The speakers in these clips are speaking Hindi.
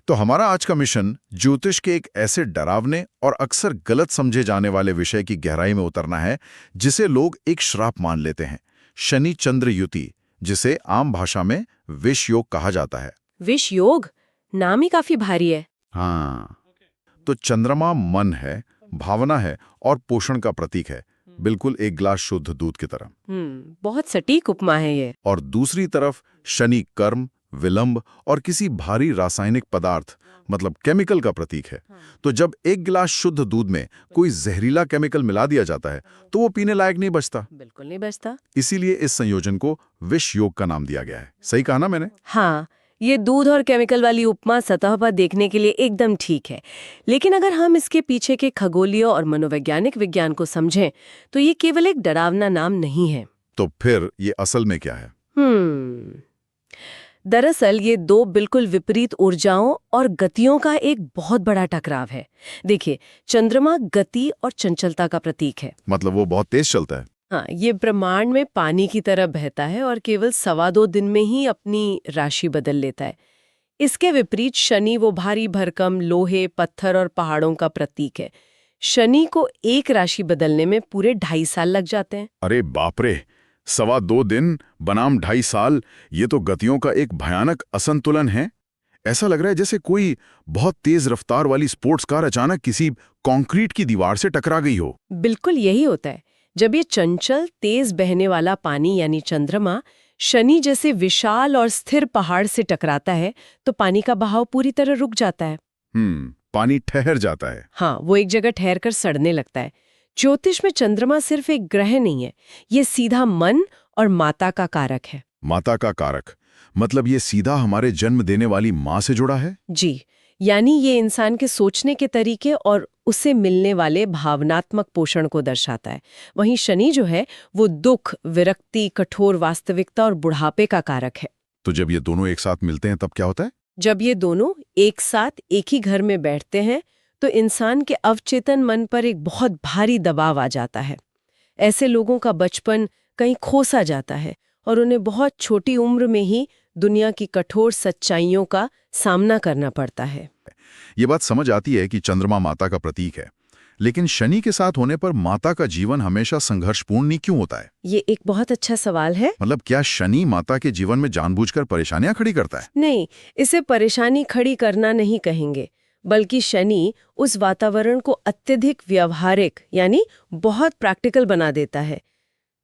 तो हमारा आज का मिशन ज्योतिष के एक ऐसे डरावने और अक्सर गलत समझे जाने वाले विषय की गहराई में उतरना है जिसे लोग एक श्राप मान लेते हैं, शनि चंद्र युति, जिसे आम भाषा में विष योग कहा जाता है। विष योग नाम ही काफी भारी है। हाँ, तो चंद्रमा मन है, भावना है और पोषण का प्रतीक है, बिल्कुल एक ग्लास शुद्ध दूध की तरह। बहुत सटीक उपमा है ये। और दूसरी तरफ शनि कर्म, विलंब और किसी भारी रासायनिक पदार्थ मतलब केमिकल का प्रतीक है। तो जब एक गिलास शुद्ध दूध में कोई जहरीला केमिकल मिला दिया जाता है तो वो पीने लायक नहीं बचता। बिल्कुल नहीं बचता। इसीलिए इस संयोजन को विष योग का नाम दिया गया है। सही कहा ना मैंने? हाँ, ये दूध और केमिकल वाली उपमा सतह पर देखने के लिए एकदम ठीक है, लेकिन अगर हम इसके पीछे के खगोलीय और मनोवैज्ञानिक विज्ञान को समझें तो ये केवल एक डरावना नाम नहीं है। तो फिर ये असल में क्या है? दरअसल ये दो बिल्कुल विपरीत ऊर्जाओं और गतियों का एक बहुत बड़ा टकराव है। देखिए, चंद्रमा गति और चंचलता का प्रतीक है। मतलब वो बहुत तेज चलता है। हाँ, ये ब्रह्मांड में पानी की तरह बहता है और केवल 2.25 दिन में ही अपनी राशि बदल लेता है। इसके विपरीत शनि वो भारी भरकम लोहे, पत्थर और पहाड़ों का प्रतीक है। शनि को एक राशि बदलने में पूरे 2.5 साल लग जाते हैं। अरे बाप रे, 2.25 दिन बनाम 2.5 साल, ये तो गतियों का एक भयानक असंतुलन है। ऐसा लग रहा है जैसे कोई बहुत तेज रफ्तार वाली स्पोर्ट्स कार अचानक किसी कंक्रीट की दीवार से टकरा गई हो। बिल्कुल यही होता है। जब ये चंचल तेज बहने वाला पानी यानी चंद्रमा शनि जैसे विशाल और स्थिर पहाड़ से टकराता है तो पानी का बहाव पूरी तरह रुक जाता है। पानी ठहर जाता है। हाँ, वो एक जगह ठहर कर सड़ने लगता है। ज्योतिष में चंद्रमा सिर्फ एक ग्रह नहीं है, ये सीधा मन और माता का कारक है। माता का कारक मतलब ये सीधा हमारे जन्म देने वाली माँ से जुड़ा है? जी, यानी ये इंसान के सोचने के तरीके और उससे मिलने वाले भावनात्मक पोषण को दर्शाता है। वहीं शनि जो है वो दुख, विरक्ति, कठोर वास्तविकता और बुढ़ापे का कारक है। तो जब ये दोनों एक साथ मिलते हैं तब क्या होता है? जब ये दोनों एक साथ एक ही घर में बैठते हैं तो इंसान के अवचेतन मन पर एक बहुत भारी दबाव आ जाता है। ऐसे लोगों का बचपन कहीं खोसा जाता है और उन्हें बहुत छोटी उम्र में ही दुनिया की कठोर सच्चाइयों का सामना करना पड़ता है। ये बात समझ आती है कि चंद्रमा माता का प्रतीक है, लेकिन शनि के साथ होने पर माता का जीवन हमेशा संघर्षपूर्ण नहीं क्यों होता है? ये एक बहुत अच्छा सवाल है। मतलब क्या शनि माता के जीवन में जानबूझकर परेशानियां खड़ी करता है? नहीं, इसे परेशानी खड़ी करना नहीं कहेंगे, बल्कि शनि उस वातावरण को अत्यधिक व्यवहारिक यानी बहुत प्रैक्टिकल बना देता है।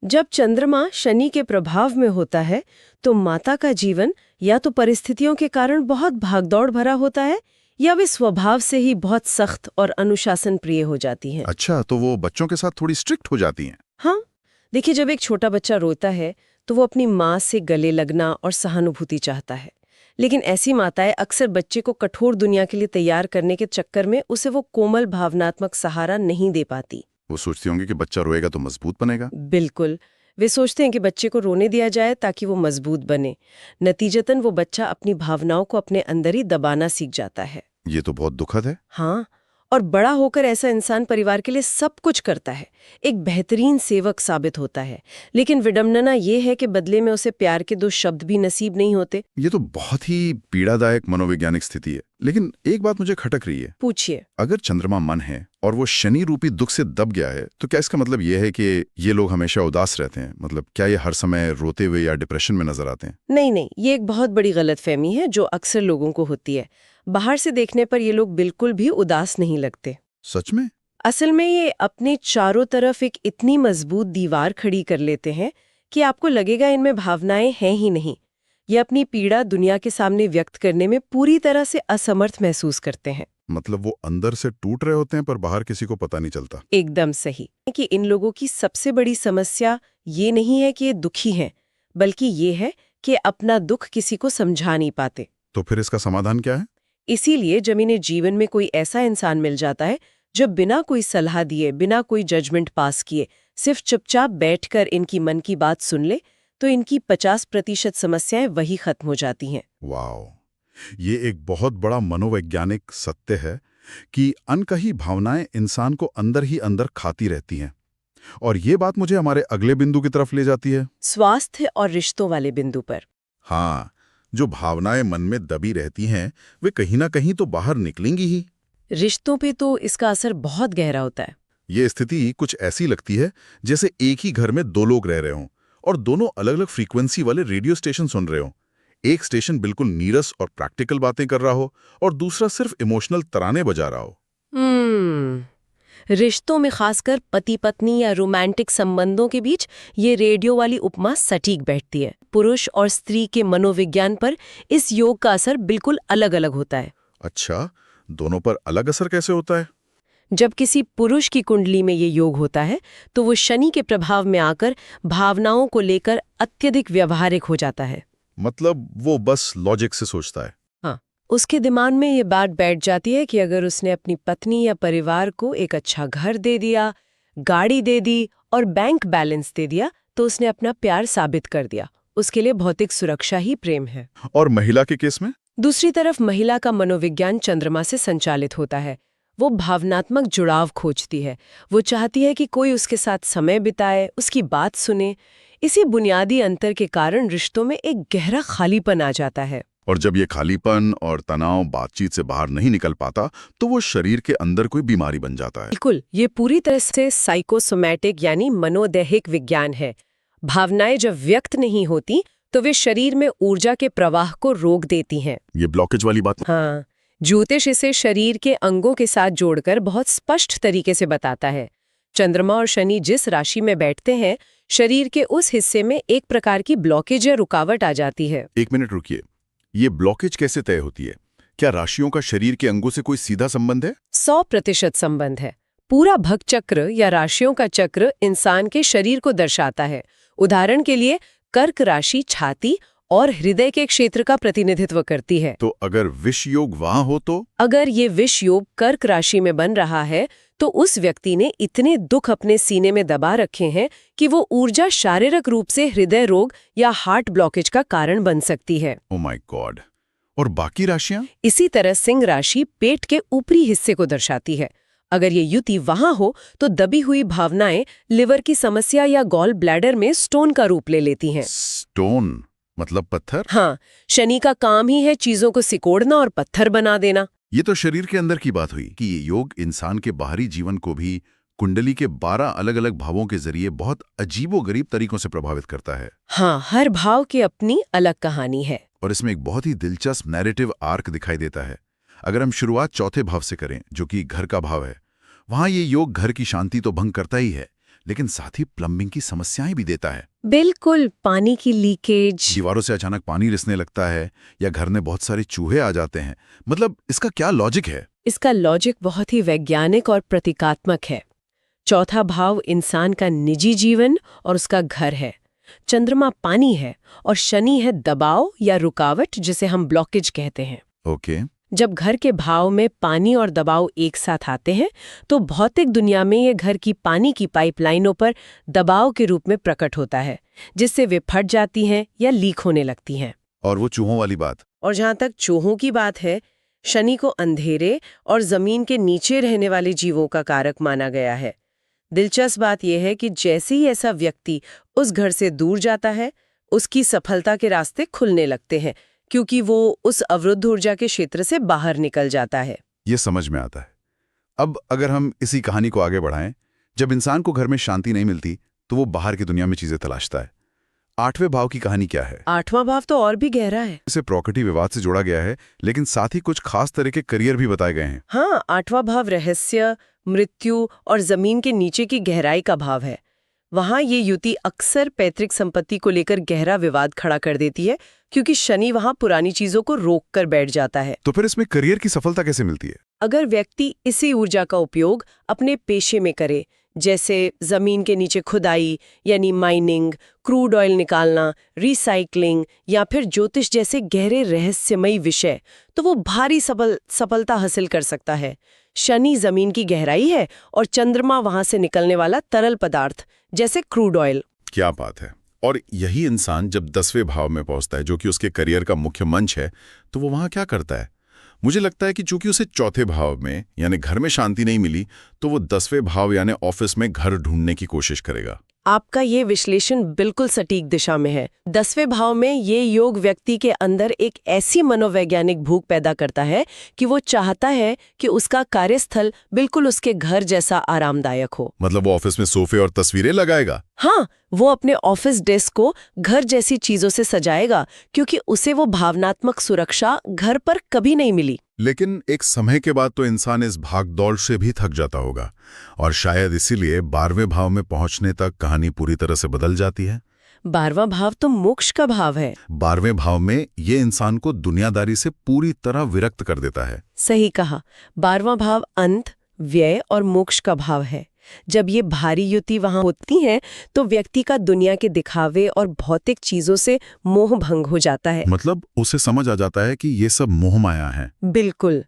जब चंद्रमा शनि के प्रभाव में होता है तो माता का जीवन या तो परिस्थितियों के कारण बहुत भागदौड़ भरा होता है या वे स्वभाव से ही बहुत सख्त और अनुशासन प्रिय हो जाती हैं। अच्छा, तो वो बच्चों के साथ थोड़ी स्ट्रिक्ट हो जाती हैं? हाँ, देखिए, जब एक छोटा बच्चा रोता है तो वो अपनी माँ से गले लगना और सहानुभूति चाहता है, लेकिन ऐसी माताएं अक्सर बच्चे को कठोर दुनिया के लिए तैयार करने के चक्कर में उसे वो कोमल भावनात्मक सहारा नहीं दे पाती। वो सोचती होंगी कि बच्चा रोएगा तो मजबूत बनेगा। बिल्कुल, वे सोचते हैं कि बच्चे को रोने दिया जाए ताकि वो मजबूत बने। नतीजतन वो बच्चा अपनी भावनाओं को अपने अंदर ही दबाना सीख जाता है। ये तो बहुत दुखद है। हाँ, और बड़ा होकर ऐसा इंसान परिवार के लिए सब कुछ करता है, एक बेहतरीन सेवक साबित होता है, लेकिन विडंबना ये है कि बदले में उसे प्यार के 2 शब्द भी नसीब नहीं होते। ये तो बहुत ही पीड़ादायक मनोवैज्ञानिक स्थिति है। लेकिन एक बात मुझे खटक रही है। पूछिए। अगर चंद्रमा मन है और वो शनि रूपी दुख से दब गया है तो क्या इसका मतलब ये है कि ये लोग हमेशा उदास रहते हैं? मतलब क्या ये हर समय रोते हुए या डिप्रेशन में नजर आते हैं? नहीं, ये एक बहुत बड़ी गलतफहमी है जो अक्सर लोगों को होती है। बाहर से देखने पर ये लोग बिल्कुल भी उदास नहीं लगते। सच में? असल में ये अपने चारों तरफ एक इतनी मजबूत दीवार खड़ी कर लेते हैं कि आपको लगेगा इनमें भावनाएं हैं ही नहीं। ये अपनी पीड़ा दुनिया के सामने व्यक्त करने में पूरी तरह से असमर्थ महसूस करते हैं। मतलब वो अंदर से टूट रहे होते हैं पर बाहर किसी को पता नहीं चलता। एकदम सही कि इन लोगों की सबसे बड़ी समस्या ये नहीं है कि ये दुखी हैं, बल्कि ये है कि अपना दुख किसी को समझा नहीं पाते। तो फिर इसका समाधान क्या है? इसीलिए जब इन्हें जीवन में कोई ऐसा इंसान मिल जाता है जो बिना कोई सलाह दिए, बिना कोई जजमेंट पास किए, सिर्फ चुपचाप बैठकर इनकी मन की बात सुन ले, तो इनकी 50% समस्याएं वही खत्म हो जाती हैं। वाओ, ये एक बहुत बड़ा मनोवैज्ञानिक सत्य है कि अनकही भावनाएं इंसान को अंदर ही अंदर खाती रहती हैं। और ये बात मुझे हमारे अगले बिंदु की तरफ ले जाती है, स्वास्थ्य और रिश्तों वाले बिंदु पर। हाँ, जो भावनाएं मन में दबी रहती हैं वे कहीं ना कहीं तो बाहर निकलेंगी ही। रिश्तों पे तो इसका असर बहुत गहरा होता है। ये स्थिति कुछ ऐसी लगती है जैसे एक ही घर में दो लोग रह रहे हों और दोनों अलग अलग फ्रीक्वेंसी वाले रेडियो स्टेशन सुन रहे हों। एक स्टेशन बिल्कुल नीरस और प्रैक्टिकल बातें कर रहा हो और दूसरा सिर्फ इमोशनल तराने बजा रहा हो। रिश्तों में खासकर पति पत्नी या रोमांटिक संबंधों के बीच ये रेडियो वाली उपमा सटीक बैठती है। पुरुष और स्त्री के मनोविज्ञान पर इस योग का असर बिल्कुल अलग अलग होता है। अच्छा, दोनों पर अलग असर कैसे होता है? जब किसी पुरुष की कुंडली में ये योग होता है तो वो शनि के प्रभाव में आकर भावनाओं को लेकर अत्यधिक व्यावहारिक हो जाता है। मतलब वो बस लॉजिक से सोचता है। हाँ, उसके दिमाग में ये बात बैठ जाती है कि अगर उसने अपनी पत्नी या परिवार को एक अच्छा घर दे दिया, गाड़ी दे दी और बैंक बैलेंस दे दिया तो उसने अपना प्यार साबित कर दिया। उसके लिए भौतिक सुरक्षा ही प्रेम है। और महिला के केस में? दूसरी तरफ महिला का मनोविज्ञान चंद्रमा से संचालित होता है। वो भावनात्मक जुड़ाव खोजती है। वो चाहती है कि कोई उसके साथ समय बिताए, उसकी बात सुने। इसी बुनियादी अंतर के कारण रिश्तों में एक गहरा खालीपन आ जाता है। और जब ये खालीपन और तनाव बातचीत से बाहर नहीं निकल पाता तो वो शरीर के अंदर कोई बीमारी बन जाता है। बिल्कुल, ये पूरी तरह से साइकोसोमैटिक यानी मनोदैहिक विज्ञान है। भावनाएं जब व्यक्त नहीं होती तो वे शरीर में ऊर्जा के प्रवाह को रोक देती हैं। ये ब्लॉकेज वाली बात। हाँ, ज्योतिष इसे शरीर के अंगों के साथ जोड़कर बहुत स्पष्ट तरीके से बताता है। चंद्रमा और शनि जिस राशि में बैठते हैं, शरीर के उस हिस्से में एक प्रकार की ब्लॉकेज या रुकावट आ जाती है। एक मिनट रुकिए, ये ब्लॉकेज कैसे तय होती है? क्या राशियों का शरीर के अंगों से कोई सीधा संबंध है? 100% संबंध है। पूरा भग चक्र या राशियों का चक्र इंसान के शरीर को दर्शाता है। उदाहरण के लिए कर्क राशि छाती और हृदय के क्षेत्र का प्रतिनिधित्व करती है। तो अगर विष योग वहां हो तो? अगर ये विष योग कर्क राशि में बन रहा है तो उस व्यक्ति ने इतने दुख अपने सीने में दबा रखे हैं कि वो ऊर्जा शारीरिक रूप से हृदय रोग या हार्ट ब्लॉकेज का कारण बन सकती है। Oh my God. और बाकी राशियां? इसी तरह सिंह राशि पेट के ऊपरी हिस्से को दर्शाती है। अगर ये युति वहां हो तो दबी हुई भावनाएं लिवर की समस्या या गॉल ब्लैडर में स्टोन का रूप ले लेती हैं। स्टोन मतलब पत्थर? हाँ, शनि का काम ही है चीजों को सिकोड़ना और पत्थर बना देना। ये तो शरीर के अंदर की बात हुई कि ये योग इंसान के बाहरी जीवन को भी कुंडली के 12 अलग अलग भावों के जरिए बहुत अजीबोगरीब तरीकों से प्रभावित करता है। हाँ, हर भाव की अपनी अलग कहानी है। और इसमें एक बहुत ही दिलचस्प नैरेटिव आर्क दिखाई देता है। अगर हम शुरुआत चौथे भाव से करें, जो कि घर का भाव है, वहां ये योग घर की शांति तो भंग करता ही है, लेकिन साथ ही प्लम्बिंग की समस्याएं भी देता है। बिल्कुल, पानी की लीकेज, दीवारों से अचानक पानी रिसने लगता है या घर में बहुत सारे चूहे आ जाते हैं। मतलब इसका क्या लॉजिक है? इसका लॉजिक बहुत ही वैज्ञानिक और प्रतीकात्मक है। चौथा भाव इंसान का निजी जीवन और उसका घर है। चंद्रमा पानी है और शनि है दबाव या रुकावट, जिसे हम ब्लॉकेज कहते हैं। ओके। जब घर के भाव में पानी और दबाव एक साथ आते हैं तो भौतिक दुनिया में ये घर की पानी की पाइपलाइनों पर दबाव के रूप में प्रकट होता है, जिससे वे फट जाती हैं या लीक होने लगती हैं। और वो चूहों वाली बात? और जहाँ तक चूहों की बात है, शनि को अंधेरे और जमीन के नीचे रहने वाले जीवों का कारक माना गया है। दिलचस्प बात यह है कि जैसे ही ऐसा व्यक्ति उस घर से दूर जाता है, उसकी सफलता के रास्ते खुलने लगते हैं, क्योंकि वो उस अवरुद्ध ऊर्जा के क्षेत्र से बाहर निकल जाता है। ये समझ में आता है। अब अगर हम इसी कहानी को आगे बढ़ाएं, जब इंसान को घर में शांति नहीं मिलती तो वो बाहर की दुनिया में चीजें तलाशता है। 8वें भाव की कहानी क्या है? 8वां भाव तो और भी गहरा है। इसे प्रॉपर्टी विवाद से जोड़ा गया है, लेकिन साथ ही कुछ खास तरह के करियर भी बताए गए हैं। हाँ, 8वां भाव रहस्य, मृत्यु और जमीन के नीचे की गहराई का भाव है। वहां ये युति अक्सर पैतृक संपत्ति को लेकर गहरा विवाद खड़ा कर देती है, क्योंकि शनि वहां पुरानी चीजों को रोक कर बैठ जाता है। तो फिर इसमें करियर की सफलता कैसे मिलती है? अगर व्यक्ति इसी ऊर्जा का उपयोग अपने पेशे में करे, जैसे जमीन के नीचे खुदाई यानी माइनिंग, क्रूड ऑयल निकालना, रिसाइकलिंग या फिर ज्योतिष जैसे गहरे रहस्यमयी विषय, तो वो भारी सफलता हासिल कर सकता है। शनि जमीन की गहराई है और चंद्रमा वहां से निकलने वाला तरल पदार्थ, जैसे क्रूड ऑयल। क्या बात है। और यही इंसान जब 10वें भाव में पहुंचता है, जो कि उसके करियर का मुख्य मंच है, तो वो वहां क्या करता है? मुझे लगता है कि चूंकि उसे चौथे भाव में यानी घर में शांति नहीं मिली, तो वो 10वें भाव यानी ऑफिस में घर ढूंढने की कोशिश करेगा। आपका ये विश्लेषण बिल्कुल सटीक दिशा में है। 10वें भाव में ये योग व्यक्ति के अंदर एक ऐसी मनोवैज्ञानिक भूख पैदा करता है कि वो चाहता है कि उसका कार्यस्थल बिल्कुल उसके घर जैसा आरामदायक हो। मतलब वो ऑफिस में सोफे और तस्वीरें लगाएगा। हाँ, वो अपने ऑफिस डेस्क को घर जैसी चीजों से सजाएगा, क्योंकि उसे वो भावनात्मक सुरक्षा घर पर कभी नहीं मिली। लेकिन एक समय के बाद तो इंसान इस भागदौड़ से भी थक जाता होगा, और शायद इसीलिए 12वें भाव में पहुंचने तक कहानी पूरी तरह से बदल जाती है। 12वां भाव तो मोक्ष का भाव है। 12वें भाव में ये इंसान को दुनियादारी से पूरी तरह विरक्त कर देता है। सही कहा, 12वां भाव अंत, व्यय और मोक्ष का भाव है। जब ये भारी युति वहां होती है तो व्यक्ति का दुनिया के दिखावे और भौतिक चीजों से मोह भंग हो जाता है। मतलब उसे समझ आ जाता है कि ये सब मोह माया है। बिल्कुल,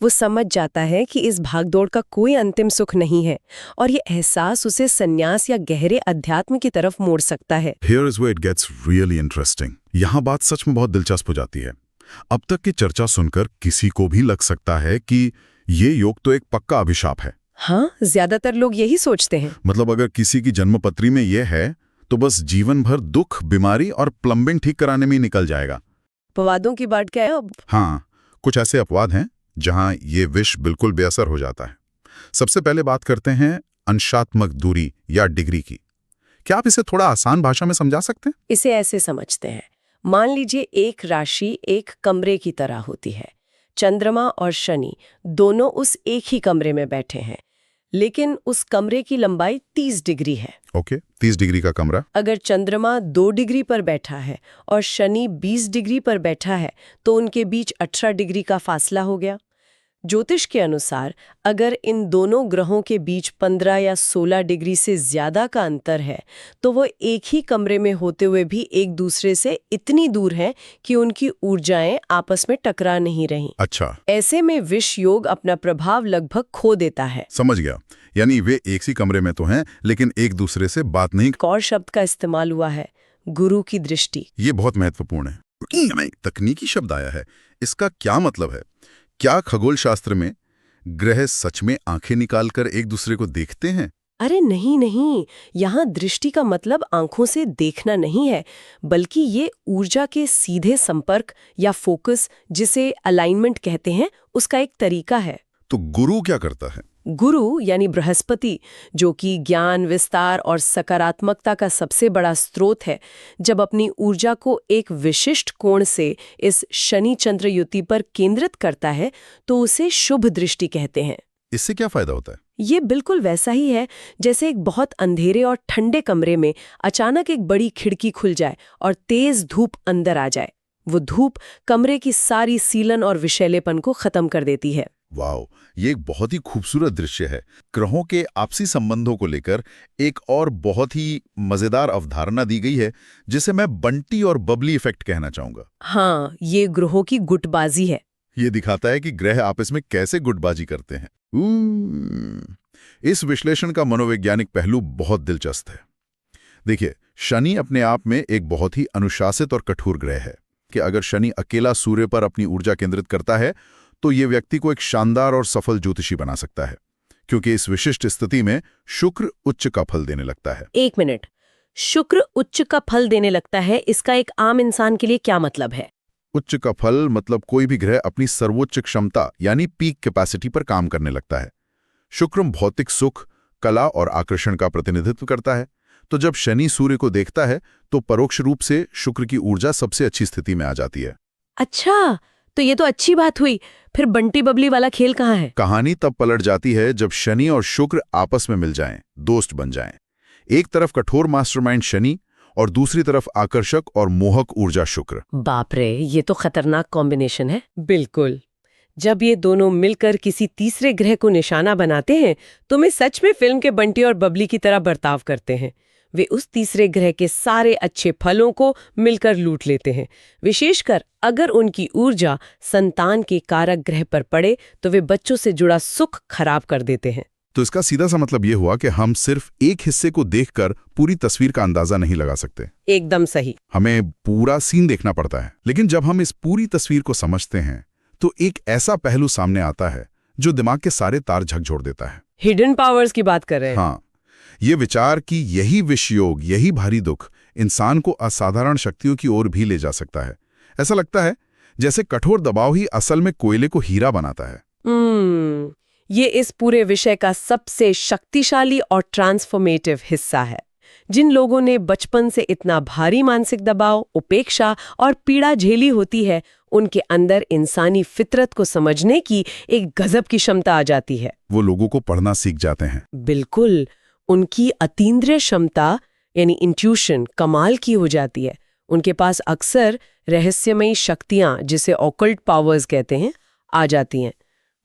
वो समझ जाता है कि इस भागदौड़ का कोई अंतिम सुख नहीं है, और ये एहसास उसे संन्यास या गहरे अध्यात्म की तरफ मोड़ सकता है। Here is where it gets really interesting. यहाँ बात सच में बहुत दिलचस्प हो जाती है। अब तक की चर्चा सुनकर किसी को भी लग सकता है कि ये योग तो एक पक्का अभिशाप है। हाँ, ज्यादातर लोग यही सोचते हैं। मतलब अगर किसी की जन्मपत्री में ये है तो बस जीवन भर दुख, बीमारी और प्लम्बिंग ठीक कराने में ही निकल जाएगा। अपवादों की बात क्या है अब? हाँ, कुछ ऐसे अपवाद हैं जहां ये विष बिल्कुल बेअसर हो जाता है। सबसे पहले बात करते हैं अंशात्मक दूरी या डिग्री की। क्या आप इसे थोड़ा आसान भाषा में समझा सकते हैं? इसे ऐसे समझते हैं, मान लीजिए एक राशि एक कमरे की तरह होती है। चंद्रमा और शनि दोनों उस एक ही कमरे में बैठे हैं, लेकिन उस कमरे की लंबाई 30 डिग्री है। ओके, 30 डिग्री का कमरा। अगर चंद्रमा 2 डिग्री पर बैठा है और शनि 20 डिग्री पर बैठा है तो उनके बीच 18 डिग्री का फासला हो गया। ज्योतिष के अनुसार अगर इन दोनों ग्रहों के बीच 15 या 16 डिग्री से ज्यादा का अंतर है तो वो एक ही कमरे में होते हुए भी एक दूसरे से इतनी दूर हैं कि उनकी ऊर्जाएं आपस में टकरा नहीं रही। अच्छा, ऐसे में विष योग अपना प्रभाव लगभग खो देता है। समझ गया। यानी वे एक ही कमरे में तो हैं लेकिन एक दूसरे से बात नहीं। एक और शब्द का इस्तेमाल हुआ है, गुरु की दृष्टि। ये बहुत महत्वपूर्ण है। तकनीकी शब्द आया है, इसका क्या मतलब है? क्या खगोल शास्त्र में ग्रह सच में आंखें निकालकर एक दूसरे को देखते हैं? अरे नहीं नहीं, यहाँ दृष्टि का मतलब आंखों से देखना नहीं है, बल्कि ये ऊर्जा के सीधे संपर्क या फोकस, जिसे अलाइनमेंट कहते हैं, उसका एक तरीका है। तो गुरु क्या करता है? गुरु यानी बृहस्पति, जो कि ज्ञान, विस्तार और सकारात्मकता का सबसे बड़ा स्रोत है, जब अपनी ऊर्जा को एक विशिष्ट कोण से इस शनि चंद्र युति पर केंद्रित करता है तो उसे शुभ दृष्टि कहते हैं। इससे क्या फायदा होता है? ये बिल्कुल वैसा ही है जैसे एक बहुत अंधेरे और ठंडे कमरे में अचानक एक बड़ी खिड़की खुल जाए और तेज धूप अंदर आ जाए। वो धूप कमरे की सारी सीलन और विषैलेपन को खत्म कर देती है। वाओ, ये एक बहुत ही खूबसूरत दृश्य है। ग्रहों के आपसी संबंधों को लेकर एक और बहुत ही मजेदार अवधारणा दी गई है जिसे मैं बंटी और बबली इफेक्ट कहना चाहूंगा। हाँ, ये ग्रहों की गुटबाजी है। ये दिखाता है कि ग्रह आपस में कैसे गुटबाजी करते हैं। इस विश्लेषण का मनोवैज्ञानिक पहलू बहुत दिलचस्प है। देखिए, शनि अपने आप में एक बहुत ही अनुशासित और कठोर ग्रह है कि अगर शनि अकेला सूर्य पर अपनी ऊर्जा केंद्रित करता है तो ये व्यक्ति को एक शानदार और सफल ज्योतिषी बना सकता है, क्योंकि इस विशिष्ट स्थिति में शुक्र उच्च का फल देने लगता है। एक मिनट, शुक्र उच्च का फल देने लगता है, इसका एक आम इंसान के लिए क्या मतलब है? उच्च का फल मतलब कोई भी ग्रह अपनी सर्वोच्च क्षमता यानी पीक कैपेसिटी पर काम करने लगता है। शुक्र भौतिक सुख, कला और आकर्षण का प्रतिनिधित्व करता है। तो जब शनि सूर्य को देखता है तो परोक्ष रूप से शुक्र की ऊर्जा सबसे अच्छी स्थिति में आ जाती है। अच्छा, तो ये तो अच्छी बात हुई। फिर बंटी बबली वाला खेल कहाँ है? कहानी तब पलट जाती है जब शनि और शुक्र आपस में मिल जाएं, दोस्त बन जाएं। एक तरफ कठोर मास्टरमाइंड शनि और दूसरी तरफ आकर्षक और मोहक ऊर्जा शुक्र। बाप रे, ये तो खतरनाक कॉम्बिनेशन है। बिल्कुल, जब ये दोनों मिलकर किसी तीसरे ग्रह को निशाना बनाते हैं तो वे सच में फिल्म के बंटी और बबली की तरह बर्ताव करते हैं। वे उस तीसरे ग्रह के सारे अच्छे फलों को मिलकर लूट लेते हैं। विशेषकर अगर उनकी ऊर्जा संतान के कारक ग्रह पर पड़े तो वे बच्चों से जुड़ा सुख खराब कर देते हैं। तो इसका सीधा सा मतलब ये हुआ कि हम सिर्फ एक हिस्से को देखकर पूरी तस्वीर का अंदाजा नहीं लगा सकते। एकदम सही, हमें पूरा सीन देखना पड़ता है। लेकिन जब हम इस पूरी तस्वीर को समझते हैं तो एक ऐसा पहलू सामने आता है जो दिमाग के सारे तार झकझोर देता है। हिडन पावर्स की बात कर रहे हैं। हाँ, ये विचार कि यही विषयोग, यही भारी दुख इंसान को असाधारण शक्तियों की ओर भी ले जा सकता है। ऐसा लगता है जैसे कठोर दबाव ही असल में कोयले को हीरा बनाता है। ये इस पूरे विषय का सबसे शक्तिशाली और ट्रांसफॉर्मेटिव हिस्सा है। जिन लोगों ने बचपन से इतना भारी मानसिक दबाव, उपेक्षा और पीड़ा झेली होती है, उनके अंदर इंसानी फितरत को समझने की एक गजब की क्षमता आ जाती है। वो लोगों को पढ़ना सीख जाते हैं। बिल्कुल, उनकी अतीन्द्रिय क्षमता यानी इंट्यूशन कमाल की हो जाती है। उनके पास अक्सर रहस्यमयी शक्तियां, जिसे ऑकल्ट पावर्स कहते हैं, आ जाती हैं।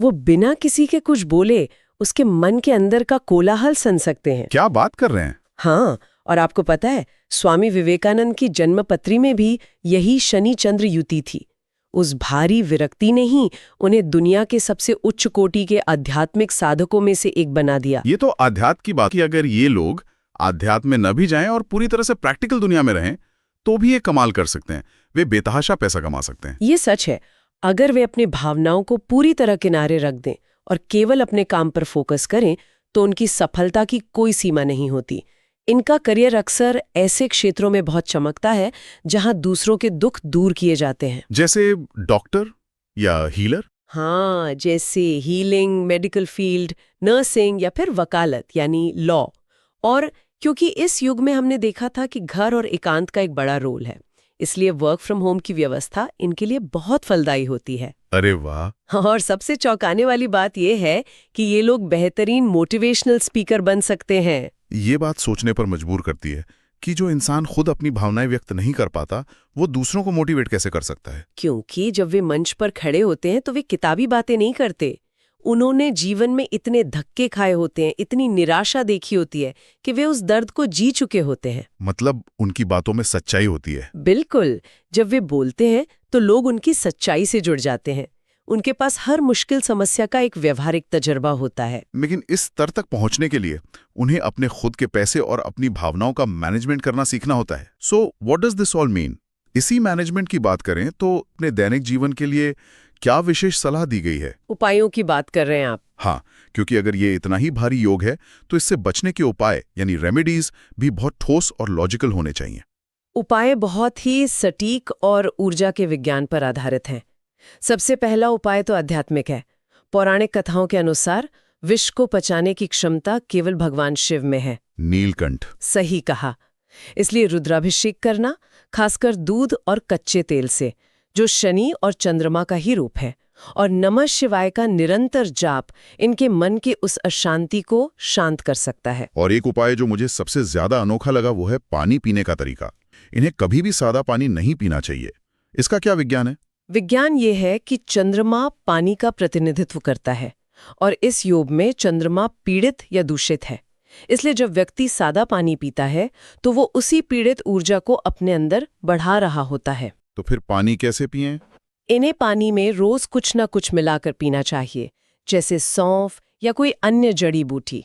वो बिना किसी के कुछ बोले उसके मन के अंदर का कोलाहल सुन सकते हैं। क्या बात कर रहे हैं? हाँ, और आपको पता है, स्वामी विवेकानंद की जन्मपत्री में भी यही शनि चंद्र युति थी। उस भारी विरक्ति ने ही उन्हें दुनिया के सबसे उच्च कोटि के आध्यात्मिक साधकों में से एक बना दिया। ये तो आध्यात्म की बात की। अगर ये लोग आध्यात्म में न भी जाएं और पूरी तरह से प्रैक्टिकल दुनिया में रहें, तो भी ये कमाल कर सकते हैं। वे बेतहाशा पैसा कमा सकते हैं। ये सच है। अगर वे अपनी भावनाओं को पूरी तरह किनारे रख दें और केवल अपने काम पर फोकस करें, तो उनकी सफलता की कोई सीमा नहीं होती। इनका करियर अक्सर ऐसे क्षेत्रों में बहुत चमकता है जहां दूसरों के दुख दूर किए जाते हैं। जैसे डॉक्टर या हीलर? हाँ, जैसे हीलिंग, मेडिकल फील्ड, नर्सिंग या फिर वकालत यानी लॉ। और क्योंकि इस युग में हमने देखा था कि घर और एकांत का एक बड़ा रोल है, इसलिए वर्क फ्रॉम होम की व्यवस्था इनके लिए बहुत फलदायी होती है। अरे वाह! और सबसे चौंकाने वाली बात यह है कि ये लोग बेहतरीन मोटिवेशनल स्पीकर बन सकते हैं। ये बात सोचने पर मजबूर करती है कि जो इंसान खुद अपनी भावनाएं व्यक्त नहीं कर पाता, वो दूसरों को मोटिवेट कैसे कर सकता है? क्योंकि जब वे मंच पर खड़े होते हैं तो वे किताबी बातें नहीं करते। उन्होंने जीवन में इतने धक्के खाए होते हैं, इतनी निराशा देखी होती है कि वे उस दर्द को जी चुके होते हैं। मतलब उनकी बातों में सच्चाई होती है। बिल्कुल, जब वे बोलते हैं तो लोग उनकी सच्चाई से जुड़ जाते हैं। उनके पास हर मुश्किल समस्या का एक व्यवहारिक तजुर्बा होता है। लेकिन इस स्तर तक पहुंचने के लिए उन्हें अपने खुद के पैसे और अपनी भावनाओं का मैनेजमेंट करना सीखना होता है। So what does this all mean? इसी मैनेजमेंट की बात करें तो अपने दैनिक जीवन के लिए क्या विशेष सलाह दी गई है? उपायों की बात कर रहे हैं आप? हाँ, क्योंकि अगर ये इतना ही भारी योग है तो इससे बचने के उपाय यानी रेमेडीज भी बहुत ठोस और लॉजिकल होने चाहिए। उपाय बहुत ही सटीक और ऊर्जा के विज्ञान पर आधारित हैं। सबसे पहला उपाय तो आध्यात्मिक है। पौराणिक कथाओं के अनुसार विष को पचाने की क्षमता केवल भगवान शिव में है। नीलकंठ। सही कहा। इसलिए रुद्राभिषेक करना, खासकर दूध और कच्चे तेल से, जो शनि और चंद्रमा का ही रूप है, और नमः शिवाय का निरंतर जाप इनके मन के उस अशांति को शांत कर सकता है। और एक उपाय जो मुझे सबसे ज्यादा अनोखा लगा वो है पानी पीने का तरीका। इन्हें कभी भी सादा पानी नहीं पीना चाहिए। इसका क्या विज्ञान है? विज्ञान ये है कि चंद्रमा पानी का प्रतिनिधित्व करता है और इस योग में चंद्रमा पीड़ित या दूषित है। इसलिए जब व्यक्ति सादा पानी पीता है तो वो उसी पीड़ित ऊर्जा को अपने अंदर बढ़ा रहा होता है। तो फिर पानी कैसे पिएं? इन्हें पानी में रोज कुछ न कुछ मिलाकर पीना चाहिए, जैसे सौंफ या कोई अन्य जड़ी बूटी।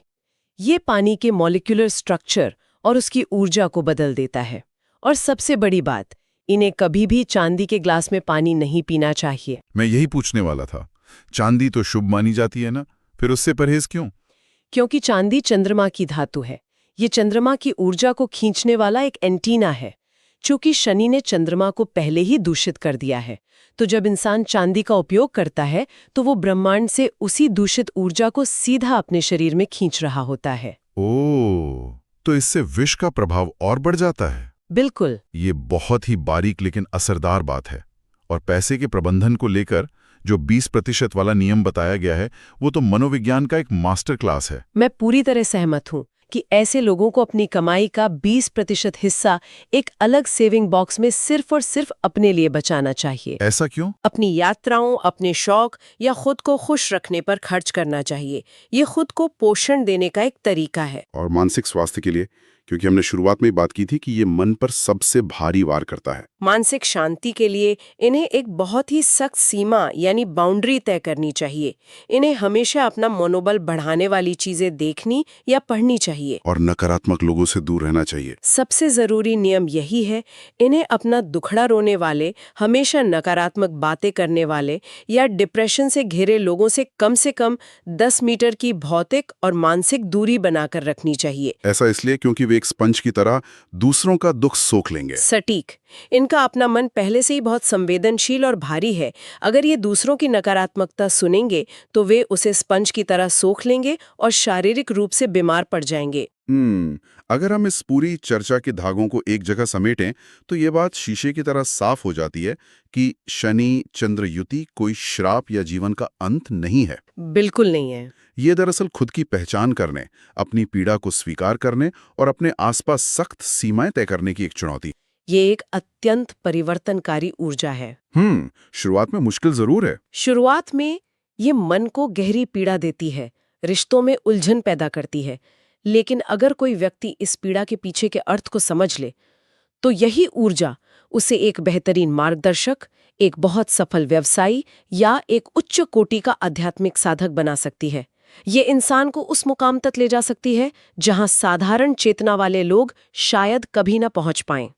ये पानी के मॉलिक्यूलर स्ट्रक्चर और उसकी ऊर्जा को बदल देता है। और सबसे बड़ी बात, इन्हें कभी भी चांदी के ग्लास में पानी नहीं पीना चाहिए। मैं यही पूछने वाला था। चांदी तो शुभ मानी जाती है ना, फिर उससे परहेज क्यों? क्योंकि चांदी चंद्रमा की धातु है। ये चंद्रमा की ऊर्जा को खींचने वाला एक एंटीना है। चूंकि शनि ने चंद्रमा को पहले ही दूषित कर दिया है, तो जब इंसान चांदी का उपयोग करता है तो वो ब्रह्मांड से उसी दूषित ऊर्जा को सीधा अपने शरीर में खींच रहा होता है। ओह, तो इससे विष का प्रभाव और बढ़ जाता है। बिल्कुल। ये बहुत ही बारीक लेकिन असरदार बात है। और पैसे के प्रबंधन को लेकर जो 20% वाला नियम बताया गया है, वो तो मनोविज्ञान का एक मास्टर क्लास है। मैं पूरी तरह सहमत हूँ कि ऐसे लोगों को अपनी कमाई का 20% हिस्सा एक अलग सेविंग बॉक्स में सिर्फ और सिर्फ अपने लिए बचाना चाहिए। ऐसा क्यों? अपनी यात्राओं, अपने शौक या खुद को खुश रखने पर खर्च करना चाहिए। ये खुद को पोषण देने का एक तरीका है। और मानसिक स्वास्थ्य के लिए क्योंकि हमने शुरुआत में ही बात की थी कि ये मन पर सबसे भारी वार करता है। मानसिक शांति के लिए इन्हें एक बहुत ही सख्त सीमा यानी बाउंड्री तय करनी चाहिए। इन्हें हमेशा अपना मनोबल बढ़ाने वाली चीजें देखनी या पढ़नी चाहिए और नकारात्मक लोगों से दूर रहना चाहिए। सबसे जरूरी नियम यही है, इन्हें अपना दुखड़ा रोने वाले, हमेशा नकारात्मक बातें करने वाले या डिप्रेशन से घिरे लोगों से कम 10 मीटर की भौतिक और मानसिक दूरी बनाकर रखनी चाहिए। ऐसा इसलिए क्योंकि वे एक स्पंज की तरह दूसरों का दुख सोख लेंगे। सटीक। इनका अपना मन पहले से ही बहुत संवेदनशील और भारी है। अगर ये दूसरों की नकारात्मकता सुनेंगे तो वे उसे स्पंज की तरह सोख लेंगे और शारीरिक रूप से बीमार पड़ जाएंगे। अगर हम इस पूरी चर्चा के धागों को एक जगह समेटें तो ये बात शीशे की तरह साफ हो जाती है कि शनि चंद्र युति कोई श्राप या जीवन का अंत नहीं है। बिल्कुल नहीं है। ये दरअसल खुद की पहचान करने, अपनी पीड़ा को स्वीकार करने और अपने आसपास सख्त सीमाएं तय करने की एक चुनौती। ये एक अत्यंत परिवर्तनकारी ऊर्जा है। शुरुआत में मुश्किल जरूर है। शुरुआत में ये मन को गहरी पीड़ा देती है, रिश्तों में उलझन पैदा करती है। लेकिन अगर कोई व्यक्ति इस पीड़ा के पीछे के अर्थ को समझ ले तो यही ऊर्जा उसे एक बेहतरीन मार्गदर्शक, एक बहुत सफल व्यवसायी या एक उच्च कोटि का आध्यात्मिक साधक बना सकती है। ये इंसान को उस मुकाम तक ले जा सकती है जहां साधारण चेतना वाले लोग शायद कभी ना पहुंच पाएं।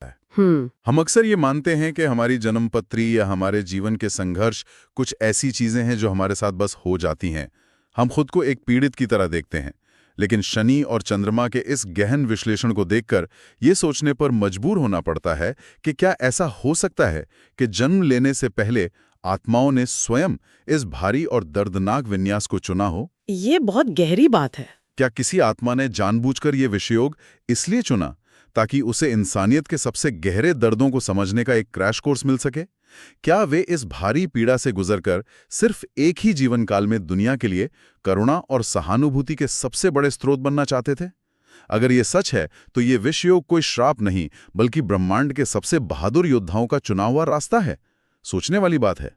हम अक्सर ये मानते हैं कि हमारी जन्मपत्री या हमारे जीवन के संघर्ष कुछ ऐसी चीजें हैं जो हमारे साथ बस हो जाती हैं। हम खुद को एक पीड़ित की तरह देखते हैं। लेकिन शनि और चंद्रमा के इस गहन विश्लेषण को देखकर ये सोचने पर मजबूर होना पड़ता है कि क्या ऐसा हो सकता है कि जन्म लेने से पहले आत्माओं ने स्वयं इस भारी और दर्दनाक विन्यास को चुना हो? ये बहुत गहरी बात है। क्या किसी आत्मा ने जानबूझकर ये विषयोग इसलिए चुना ताकि उसे इंसानियत के सबसे गहरे दर्दों को समझने का एक क्रैश कोर्स मिल सके? क्या वे इस भारी पीड़ा से गुजरकर सिर्फ एक ही जीवन काल में दुनिया के लिए करुणा और सहानुभूति के सबसे बड़े स्रोत बनना चाहते थे? अगर ये सच है तो ये विषयोग कोई श्राप नहीं बल्कि ब्रह्मांड के सबसे बहादुर योद्धाओं का चुना हुआ रास्ता है। सोचने वाली बात है।